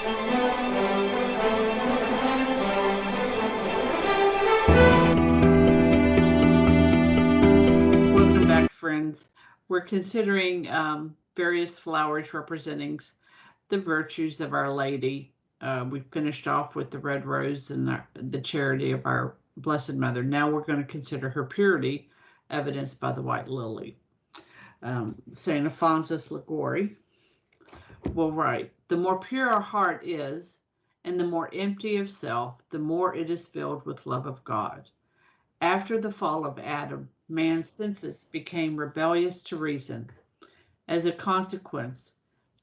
Welcome back, friends. We're considering various flowers representing the virtues of Our Lady. We finished off with the red rose and the charity of our Blessed Mother. Now we're going to consider her purity, evidenced by the white lily. St. Alphonsus Liguori will write, "The more pure our heart is, and the more empty of self, the more it is filled with love of God. After the fall of Adam, man's senses became rebellious to reason. As a consequence,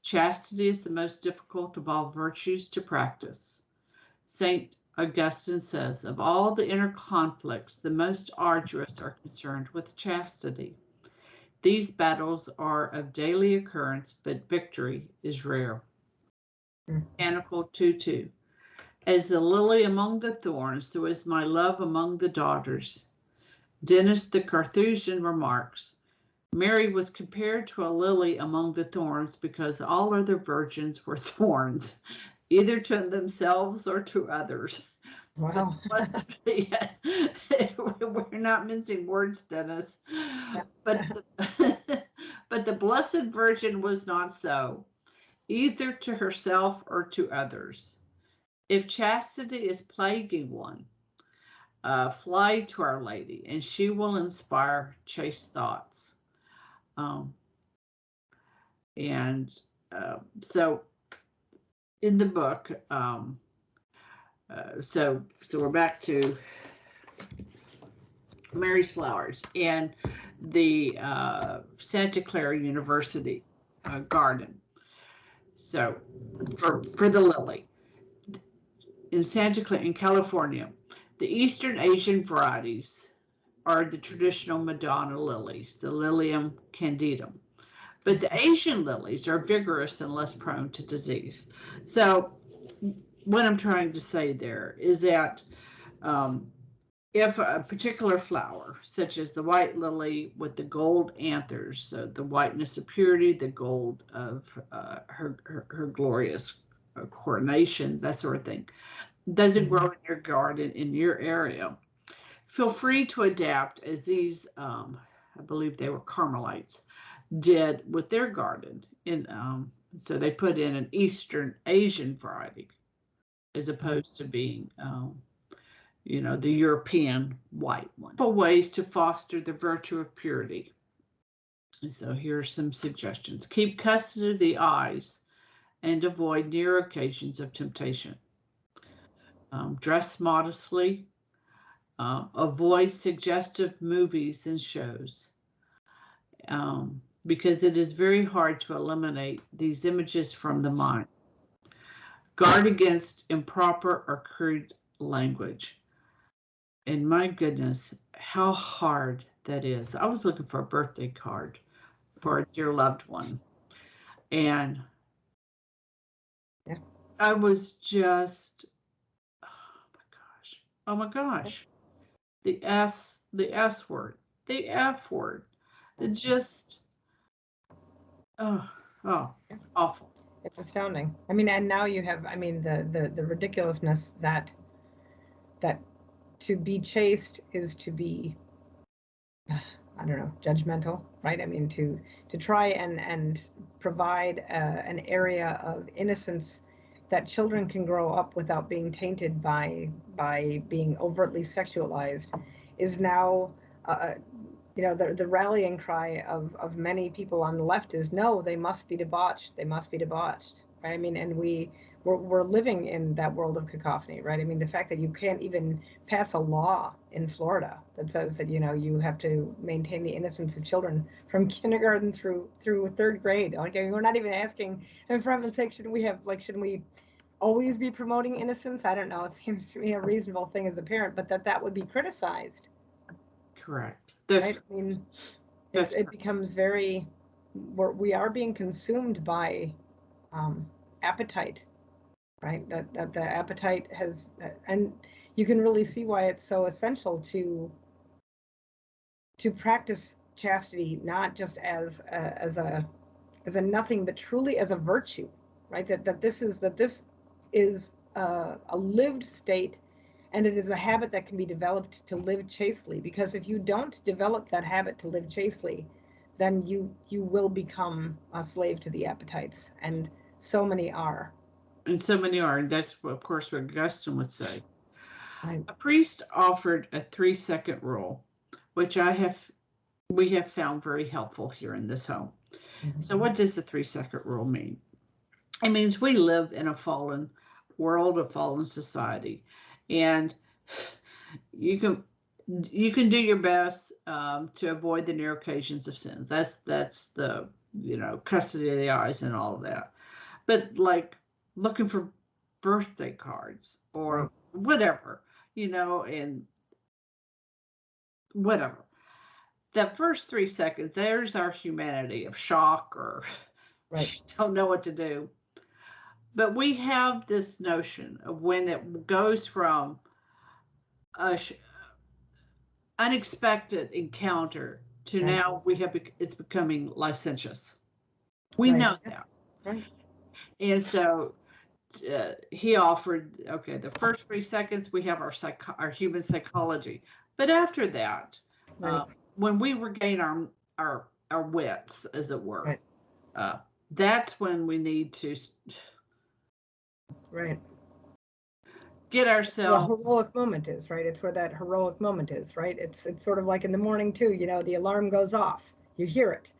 chastity is the most difficult of all virtues to practice. St. Augustine says, of all the inner conflicts, the most arduous are concerned with chastity. These battles are of daily occurrence, but victory is rare." Canticle 2:2. "As the lily among the thorns, so is my love among the daughters." Denis the Carthusian remarks, "Mary was compared to a lily among the thorns because all other virgins were thorns, either to themselves or to others." Wow. We're not mincing words, Dennis. But the Blessed Virgin was not so, either to herself or to others. If chastity is plaguing one, fly to Our Lady, and she will inspire chaste thoughts. So in the book, so we're back to Mary's Flowers and the Santa Clara University garden. So for the lily in Santa Clara in California, the Eastern Asian varieties are the traditional Madonna lilies, the Lilium candidum. But the Asian lilies are vigorous and less prone to disease. So what I'm trying to say there is that if a particular flower, such as the white lily with the gold anthers, so the whiteness of purity, the gold of her glorious coronation, that sort of thing, doesn't grow in your garden, in your area, feel free to adapt as these, I believe they were Carmelites, did with their garden. So they put in an Eastern Asian variety as opposed to being, the European white one. Ways to foster the virtue of purity. And so here are some suggestions. Keep custody of the eyes and avoid near occasions of temptation. Dress modestly. Avoid suggestive movies and shows. Because it is very hard to eliminate these images from the mind. Guard against improper or crude language. And my goodness, how hard that is. I was looking for a birthday card for a dear loved one. And I was just, oh my gosh. The S word, the F word. It just, awful. It's astounding. I mean, and now you have, the ridiculousness that to be chaste is to be, I don't know, judgmental, right? I mean, to try and provide an area of innocence that children can grow up without being tainted by being overtly sexualized is now, the rallying cry of many people on the left is, no, they must be debauched. They must be debauched, right? I mean, and we're living in that world of cacophony, right? I mean, the fact that you can't even pass a law in Florida that says that, you have to maintain the innocence of children from kindergarten through third grade. Okay, we're not even asking, and for heaven's sake, shouldn't we always be promoting innocence? I don't know. It seems to me a reasonable thing as a parent, but that would be criticized. Correct. Right? I mean, it becomes we are being consumed by appetite, right? That the appetite has, and you can really see why it's so essential to practice chastity, not just as a nothing, but truly as a virtue, right? That this is a lived state, and it is a habit that can be developed to live chastely. Because if you don't develop that habit to live chastely, then you will become a slave to the appetites, and so many are. And so many are, and that's, of course, what Augustine would say. Right. A priest offered a 3-second rule, which we have found very helpful here in this home. Mm-hmm. So what does the 3-second rule mean? It means we live in a fallen world, a fallen society, and you can do your best to avoid the near occasions of sin. That's the custody of the eyes and all of that. But like looking for birthday cards or Right. whatever, and whatever. That first 3 seconds, there's our humanity of shock or Right. don't know what to do. But we have this notion of when it goes from a unexpected encounter to Right. now it's becoming licentious. We Right. know that. Right. And so he offered, okay, the first 3 seconds we have our human psychology, but after that, Right. when we regain our wits, as it were, Right. that's when we need to Right. get The ourselves. heroic moment is, right? It's where that heroic moment is, right? It's sort of like in the morning too. The alarm goes off. You hear it.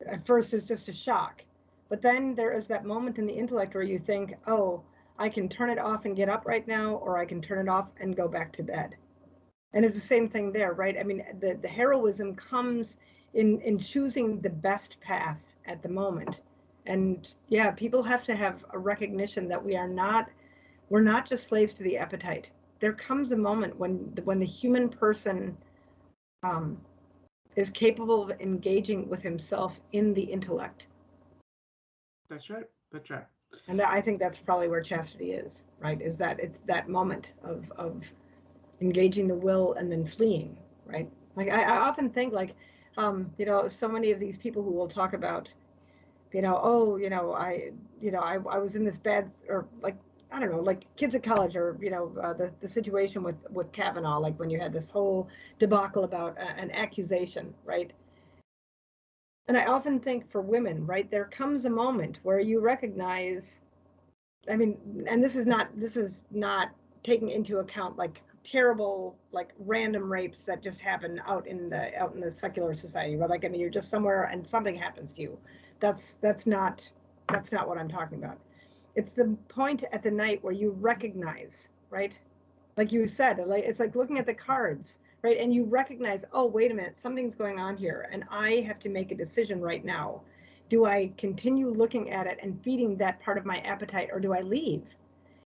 At first, it's just a shock, but then there is that moment in the intellect where you think, "Oh, I can turn it off and get up right now, or I can turn it off and go back to bed." And it's the same thing there, right? I mean, the heroism comes in choosing the best path at the moment. And yeah, people have to have a recognition that we're not just slaves to the appetite. There comes a moment when the human person um, is capable of engaging with himself in the intellect. That's right. That's right. And I think that's probably where chastity is, right? Is that it's that moment of engaging the will and then fleeing, right? Like I often think like, so many of these people who will talk about, oh, I was in this bad, or like, I don't know, like kids at college, or the situation with Kavanaugh, like when you had this whole debacle about an accusation, right? And I often think for women, right, there comes a moment where you recognize, I mean, and this is not taking into account like terrible, like random rapes that just happen out in the secular society, but like, I mean, you're just somewhere and something happens to you. That's not what I'm talking about. It's the point at the night where you recognize, right? Like you said, like it's like looking at the cards, right? And you recognize, oh, wait a minute, something's going on here, and I have to make a decision right now. Do I continue looking at it and feeding that part of my appetite, or do I leave?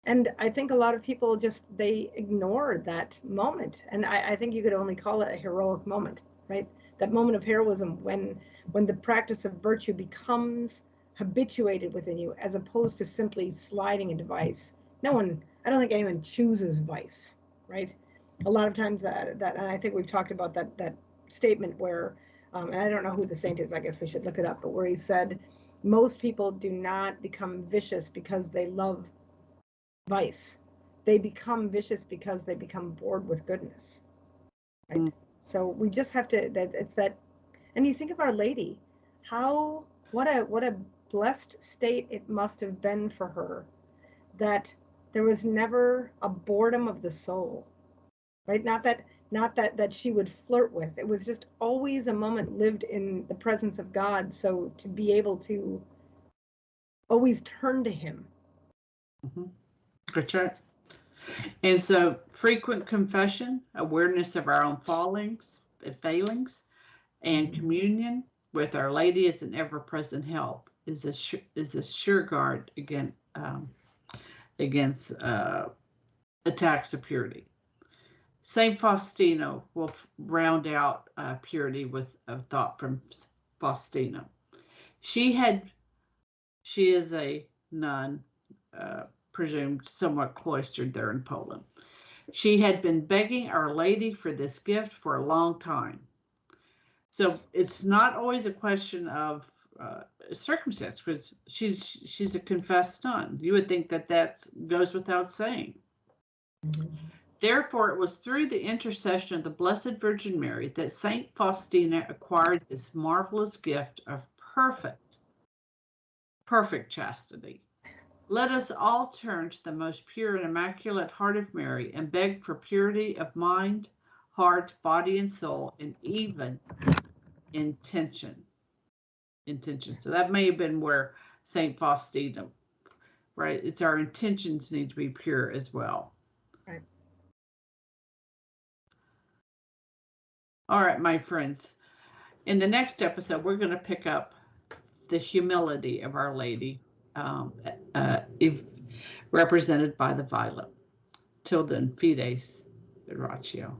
And I think a lot of people just they ignore that moment, and I think you could only call it a heroic moment, right? That moment of heroism when the practice of virtue becomes habituated within you, as opposed to simply sliding into vice. I don't think anyone chooses vice, right? A lot of times and I think we've talked about that statement where, and I don't know who the saint is. I guess we should look it up. But where he said, most people do not become vicious because they love vice. They become vicious because they become bored with goodness, right? Mm. So we just have to. It's that, and you think of Our Lady, how what a blessed state it must have been for her that there was never a boredom of the soul, right? Not that she would flirt with. It was just always a moment lived in the presence of God. So to be able to always turn to Him. Mm-hmm. That's right. And so frequent confession, awareness of our own failings, and communion with Our Lady as an ever-present help is a sure guard against attacks of purity. Saint Faustina will round out purity with a thought from Faustina. She is a nun, presumed somewhat cloistered there in Poland. She had been begging Our Lady for this gift for a long time. So it's not always a question of circumstance, because she's a confessed nun. You would think that goes without saying. Mhm. Therefore, it was through the intercession of the Blessed Virgin Mary that Saint Faustina acquired this marvelous gift of perfect chastity. Let us all turn to the most pure and immaculate heart of Mary and beg for purity of mind, heart, body, and soul, and even intention. So that may have been where Saint Faustina, right? It's our intentions need to be pure as well. Right. All right, my friends. In the next episode, we're going to pick up the humility of Our Lady, represented by the violet. Till then, Fides Ratio.